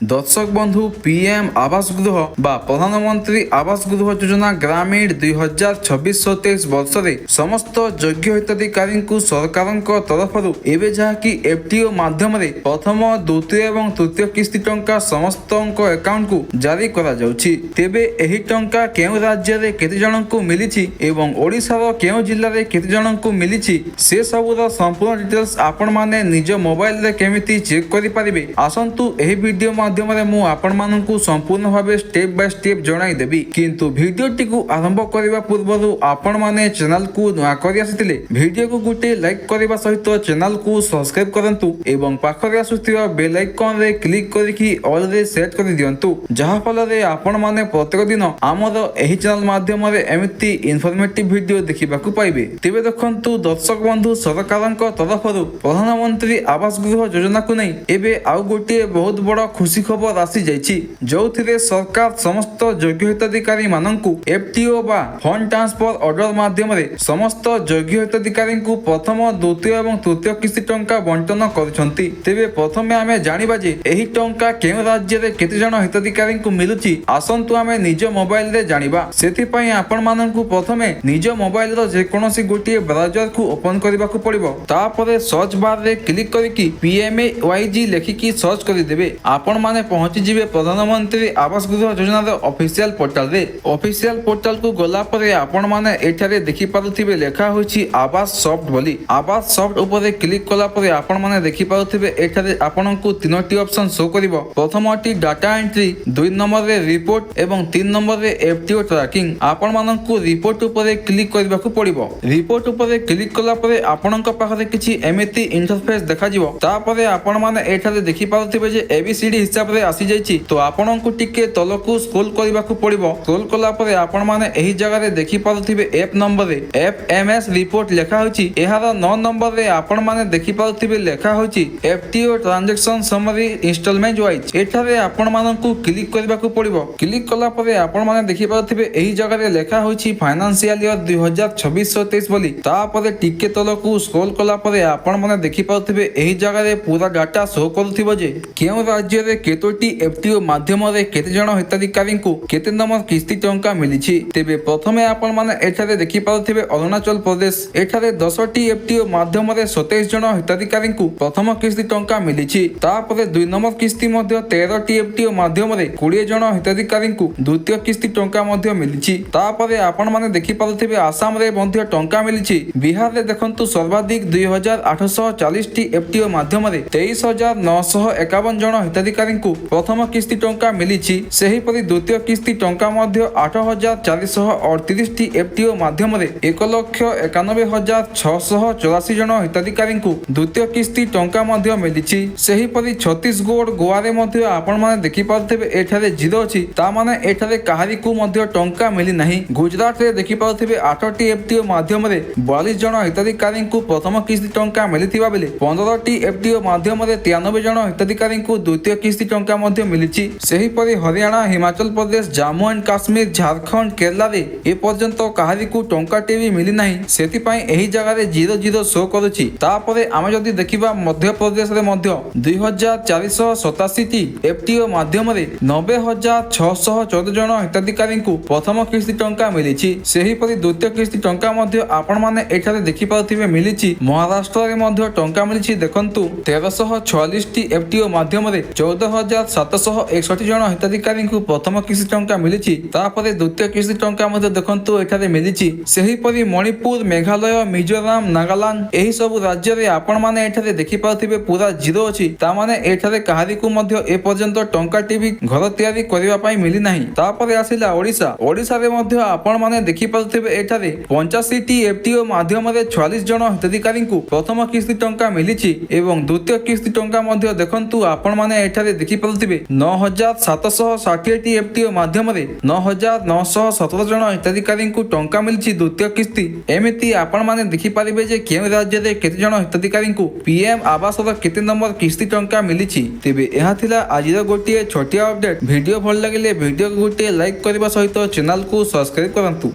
দর্শক বন্ধু পিএম আবাস গৃহ বা প্রধানমন্ত্রী আবাস গৃহ যোজনা গ্রামীণ 2026-27 বর্ষরে সমস্ত যোগ্য হিতাধিকারীଙ୍କୁ ସରକାରଙ୍କ ତରଫରୁ ଏବେ ଯାହାକି ଏଫ୍ଟିଓ ମାଧ୍ୟମରେ ପ୍ରଥମ ଦ୍ୱିତୀୟ ଏବଂ ତୃତୀୟ କିସ୍ତି ଟଙ୍କା ସମସ୍ତଙ୍କ ଆକାଉଣ୍ଟକୁ ଜାରି କରାଯାଉଛି। ତେବେ ଏହି ଟଙ୍କା କେଉଁ ରାଜ୍ୟରେ କେତେ ଜଣଙ୍କୁ ମିଳିଛି ଏବଂ ଓଡ଼ିଶାର କେଉଁ ଜିଲ୍ଲାରେ କେତେ ଜଣଙ୍କୁ ମିଳିଛି ସେ ସବୁର ସମ୍ପୂର୍ଣ୍ଣ ଡିଟେଲ୍ସ ଆପଣମାନେ ନିଜ ମୋବାଇଲରେ କେମିତି ଚେକ୍ କରିପାରିବେ ଆସନ୍ତୁ ଏହି ଭିଡିଓ ମାଧ୍ୟମରେ ମୁଁ ଆପଣମାନଙ୍କୁ ସମ୍ପୂର୍ଣ୍ଣ ଭାବେ ଷ୍ଟେପ୍ ବାଇ ଷ୍ଟେପ୍ ଜଣାଇଦେବି। କିନ୍ତୁ ଭିଡିଓଟିକୁ ଆରମ୍ଭ କରିବା ପୂର୍ବରୁ ଆପଣମାନେ ଚ୍ୟାନେଲକୁ ନୂଆ କରି ଆସିଥିଲେ ଭିଡିଓକୁ ଗୋଟେ ଲାଇକ୍ କରିବା ସହିତ ଚ୍ୟାନେଲକୁ ସବସ୍କ୍ରାଇବ୍ କରନ୍ତୁ ଏବଂ ପାଖରେ ଆସୁଥିବା ବେଲ୍ ଆଇକନରେ କ୍ଲିକ୍ କରିକି ଅଲରେ ସେଟ୍ କରିଦିଅନ୍ତୁ, ଯାହାଫଳରେ ଆପଣମାନେ ପ୍ରତ୍ୟେକ ଦିନ ଆମର ଏହି ଚ୍ୟାନେଲ ମାଧ୍ୟମରେ ଏମିତି ଇନଫର୍ମେଟିଭ ଭିଡିଓ ଦେଖିବାକୁ ପାଇବେ। ତେବେ ଦେଖନ୍ତୁ ଦର୍ଶକ ବନ୍ଧୁ, ସରକାରଙ୍କ ତରଫରୁ ପ୍ରଧାନମନ୍ତ୍ରୀ ଆବାସ ଗୃହ ଯୋଜନାକୁ ନେଇ ଏବେ ଆଉ ଗୋଟିଏ ବହୁତ ବଡ଼ ଖୁସି ଖବର ଆସିଯାଇଛି, ଯେଉଁଥିରେ ସରକାର ସମସ୍ତ ଯୋଗ୍ୟ ହିତାଧିକାରୀ ମାନଙ୍କୁ ଏଫ୍ଟିଓ ବା ଫଣ୍ଡ ଟ୍ରାନ୍ସଫର ଅର୍ଡର ମାଧ୍ୟମରେ ସମସ୍ତ ଯୋଗ୍ୟ ହିତାଧିକାରୀଙ୍କୁ ପ୍ରଥମ ଦ୍ୱିତୀୟ ଏବଂ ତୃତୀୟ କିସ୍ତି ଟଙ୍କା ବଣ୍ଟନ କରୁଛନ୍ତି। ତେବେ ପ୍ରଥମେ ଆମେ ଜାଣିବା ଯେ ଏହି ଟଙ୍କା କେଉଁ ରାଜ୍ୟରେ କେତେ ଜଣ ହିତାଧିକାରୀଙ୍କୁ ମିଳୁଛି ଆସନ୍ତୁ ଆମେ ନିଜ ମୋବାଇଲରେ ଜାଣିବା। ସେଥିପାଇଁ ଆପଣମାନଙ୍କୁ ପ୍ରଥମେ ନିଜ ମୋବାଇଲର ଯେକୌଣସି ଗୋଟିଏ ବ୍ରାଉଜରକୁ ଓପନ କରିବାକୁ ପଡ଼ିବ। ତାପରେ ସର୍ଚ୍ଚ ବାରରେ କ୍ଲିକ୍ କରିକି PMAYG ଲେଖିକି ସର୍ଚ୍ଚ କରିଦେବେ। ଆପଣମାନେ ପହଞ୍ଚିଯିବେ ପ୍ରଧାନମନ୍ତ୍ରୀ ଆବାସ ଗୃହ ଯୋଜନାର ଅଫିସିଆଲ ପୋର୍ଟାଲରେ। ଅଫିସିଆଲ ପୋର୍ଟାଲକୁ ଗଲା ପରେ ଆପଣମାନେ ଏଠାରେ ଦେଖିପାରୁଥିବେ ଲେଖା ହୋଇଛି ଆବାସ ସଫ୍ଟ ବୋଲି। ଆବାସ ସଫ୍ଟ ଉପରେ କ୍ଲିକ୍ କଲା ପରେ ଆପଣମାନେ ଦେଖିପାରୁଥିବେ ଏଠାରେ ଆପଣଙ୍କୁ ତିନୋଟି ଅପସନ ଶୋ କରିବ। ପ୍ରଥମଟି ଡାଟା ଏଣ୍ଟ୍ରି, 2 ନମ୍ବରରେ ରିପୋର୍ଟ ଏବଂ 3 ନମ୍ବରରେ ଏଫ୍ଟିଓ ଟ୍ରାକିଂ। ଆପଣମାନଙ୍କୁ ରିପୋର୍ଟ ଉପରେ କ୍ଲିକ୍ କରିବାକୁ ପଡ଼ିବ। ରିପୋର୍ଟ ଉପରେ କ୍ଲିକ୍ କଲା ପରେ ଆପଣଙ୍କ ପାଖରେ କିଛି ଏମିତି ଇଣ୍ଟରଫେସ୍ ଦେଖାଯିବ। ତାପରେ ଆପଣମାନେ ଏଠାରେ ଦେଖିପାରୁଥିବେ ଯେ ABCD ହିସାବରେ ଆସିଯାଇଛି, ତ ଆପଣଙ୍କୁ ଟିକେ ତଳକୁ ସ୍କ୍ରୋଲ କରିବାକୁ ପଡ଼ିବ। ସ୍କ୍ରୋଲ କଲା ପରେ ଆପଣମାନେ ଏହି ଜାଗାରେ ଦେଖିପାରୁଥିବେ F ନମ୍ବରରେ FMS ରିପୋର୍ଟ ଲେଖା ହୋଇଛି। ଏହାର 9 ନମ୍ବରରେ ଆପଣମାନେ ଦେଖିପାରୁଥିବେ ଲେଖା ହୋଇଛି FTO ଟ୍ରାଞ୍ଜାକ୍ସନ ସମରି ଇନଷ୍ଟଲମେଣ୍ଟ ୱାଇଜ। ଏଠାରେ ଆପଣମାନଙ୍କୁ କ୍ଲିକ୍ କରିବାକୁ ପଡ଼ିବ। କ୍ଲିକ୍ କଲା ପରେ ଆପଣମାନେ ଦେଖିପାରୁଥିବେ ଏହି ଜାଗାରେ ଲେଖା ହୋଇଛି ଫାଇନାନ୍ସିଆଲ ଇୟର 2026-27 ବୋଲି। ତାପରେ ଟିକେ ତଳକୁ ସ୍କ୍ରୋଲ କଲା ପରେ ଆପଣମାନେ ଦେଖିପାରୁଥିବେ ଏହି ଜାଗାରେ ପୁରା ଡାଟା ଶୋ କରୁଥିବ ଯେ କେଉଁ ରାଜ୍ୟରେ କେତୋଟି ଏଫ୍ଟିଓ ମାଧ୍ୟମରେ କେତେ ଜଣ ହିତାଧିକାରୀଙ୍କୁ କେତେ ନମ୍ବର କିସ୍ତି ଟଙ୍କା ମିଳିଛି। ତେବେ ପ୍ରଥମେ ଆପଣମାନେ ଏଠାରେ ଦେଖିପାରୁଥିବେ ଅରୁଣାଚଳ ପ୍ରଦେଶ। ଏଠାରେ 10ଟି ଏଫ୍ଟିଓ ମାଧ୍ୟମରେ 27 ଜଣ ହିତାଧିକାରୀଙ୍କୁ ପ୍ରଥମ କିସ୍ତି ଟଙ୍କା ମିଳିଛି। ତାପରେ 2 ନମ୍ବର କିସ୍ତି ମଧ୍ୟ 13ଟି ଏଫ୍ଟିଓ ମାଧ୍ୟମରେ 20 ଜଣ ହିତାଧିକାରୀଙ୍କୁ ଦ୍ୱିତୀୟ କିସ୍ତି ଟଙ୍କା ମଧ୍ୟ ମିଳିଛି। ତାପରେ ଆପଣମାନେ ଦେଖିପାରୁଥିବେ ଆସାମରେ ମଧ୍ୟ ଟଙ୍କା ମିଳିଛି। ବିହାରରେ ଦେଖନ୍ତୁ ସର୍ବାଧିକ 2840ଟି ଏଫ୍ଟିଓ ମାଧ୍ୟମରେ 23,951 ଜଣ ହିତାଧିକାରୀଙ୍କୁ ପ୍ରଥମ କିସ୍ତି ଟଙ୍କା ମିଳିଛି। ସେହିପରି ଦ୍ୱିତୀୟ କିସ୍ତି ଟଙ୍କା ମଧ୍ୟ 8,438ଟି ଏଫ୍ଟିଓ ମାଧ୍ୟମରେ 1,91,684 ଜଣ ହିତାଧିକାରୀଙ୍କୁ ଦ୍ୱିତୀୟ କିସ୍ତି ଟଙ୍କା ମଧ୍ୟ ମିଳିଛି। ସେହିପରି ଛତିଶଗଡ଼, ଗୋଆରେ ମଧ୍ୟ ଆପଣମାନେ ଦେଖିପାରୁଥିବେ ଏଠାରେ 0 ଅଛି, ତାମାନେ ଏଠାରେ କାହାରିକୁ ମଧ୍ୟ ଟଙ୍କା ମିଳିନାହିଁ। ଗୁଜରାଟରେ ଦେଖିପାରୁଥିବେ 8ଟି ଏଫ୍ଟିଓ ମାଧ୍ୟମରେ 42 ଜଣ ହିତାଧିକାରୀଙ୍କୁ ପ୍ରଥମ କିସ୍ତି ଟଙ୍କା ମିଳିଥିବା ବେଳେ 15ଟି ଏଫ୍ଟିଓ ମାଧ୍ୟମରେ 93 ଜଣ ହିତାଧିକାରୀଙ୍କୁ ଦ୍ୱିତୀୟ କିସ୍ତି ଟଙ୍କା ମଧ୍ୟ ମିଳିଛି। ସେହିପରି ହରିୟାଣା, ହିମାଚଳ ପ୍ରଦେଶ, ଜାମ୍ମୁ ଆଣ୍ଡ କାଶ୍ମୀର, ଝାରଖଣ୍ଡ, କେରଳାରେ ଏପର୍ଯ୍ୟନ୍ତ କାହାରିକୁ ଟଙ୍କାଟେ ବି ମିଳିନାହିଁ। ସେଥିପାଇଁ ଏହି ଜାଗାରେ 00 ଶୋ କରୁଛି। ତାପରେ ଆମେ ଯଦି ଦେଖିବା ମଧ୍ୟପ୍ରଦେଶରେ ମଧ୍ୟ 2487ଟି ଏଫ୍ଟିଓ ମାଧ୍ୟମରେ 90,614 ଜଣ ହିତାଧିକାରୀଙ୍କୁ ପ୍ରଥମ କିସ୍ତି ଟଙ୍କା ମିଳିଛି। ସେହିପରି ଦ୍ୱିତୀୟ କିସ୍ତି ଟଙ୍କା ମଧ୍ୟ ଆପଣମାନେ ଏଠାରେ ଦେଖିପାରୁଥିବେ ମିଳିଛି। ମହାରାଷ୍ଟ୍ରରେ ମଧ୍ୟ ଟଙ୍କା ମିଳିଛି। ଦେଖନ୍ତୁ 1344ଟି ଏଫ୍ଟିଓ ମାଧ୍ୟମରେ 14,761 ଜଣ ହିତାଧିକାରୀଙ୍କୁ ପ୍ରଥମ କିସ୍ତି ଟଙ୍କା ମିଳିଛି। ତାପରେ ଦ୍ୱିତୀୟ କିସ୍ତି ଟଙ୍କା ମଧ୍ୟ ଦେଖନ୍ତୁ ଏଠାରେ ମିଳିଛି। ସେହିପରି ମଣିପୁର, ମେଘାଳୟ, ମିଜୋରାମ, ନାଗାଲାଣ୍ଡ ଏହି ସବୁ ରାଜ୍ୟରେ ଆପଣମାନେ ଏଠାରେ ଦେଖିପାରୁଥିବେ ପୁରା 0 ଅଛି, ତାମାନେ ଏଠାରେ କାହାରିକୁ ମଧ୍ୟ ଏପର୍ଯ୍ୟନ୍ତ ଟଙ୍କାଟି ବି ଘର ତିଆରି କରିବା ପାଇଁ ମିଳିନାହିଁ। ତାପରେ ଆସିଲା ଓଡ଼ିଶା। ଓଡ଼ିଶାରେ ମଧ୍ୟ ଆପଣମାନେ ଦେଖିପାରୁଥିବେ ଏଠାରେ 85ଟି ଏଫ୍ଟିଓ ମାଧ୍ୟମରେ 44 ଜଣ ହିତାଧିକାରୀଙ୍କୁ ପ୍ରଥମ କିସ୍ତି ଟଙ୍କା ମିଳିଛି ଏବଂ ଦ୍ୱିତୀୟ କିସ୍ତି ଟଙ୍କା ମଧ୍ୟ ଦେଖନ୍ତୁ ଆପଣମାନେ ଏଠାରେ ଦେଖିପାରୁଥିବେ 9,760ଟି ଏଫ୍ଟିଓ ମାଧ୍ୟମରେ 9,917 ଜଣ ହିତାଧିକାରୀଙ୍କୁ ଟଙ୍କା ମିଳିଛି ଦ୍ୱିତୀୟ କିସ୍ତି। ଏମିତି ଆପଣମାନେ ଦେଖିପାରିବେ ଯେ କେଉଁ ରାଜ୍ୟରେ କେତେ ଜଣ ହିତାଧିକାରୀଙ୍କୁ ପିଏମ୍ ଆବାସର କେତେ ନମ୍ବର କିସ୍ତି ଟଙ୍କା ମିଳିଛି। ତେବେ ଏହା ଥିଲା ଆଜିର ଗୋଟିଏ ଛୋଟିଆ ଅପଡେଟ୍। ଭିଡିଓ ଭଲ ଲାଗିଲେ ଭିଡିଓକୁ ଗୋଟିଏ ଲାଇକ୍ କରିବା ସହିତ ଚ୍ୟାନେଲକୁ ସବସ୍କ୍ରାଇବ୍ କରନ୍ତୁ।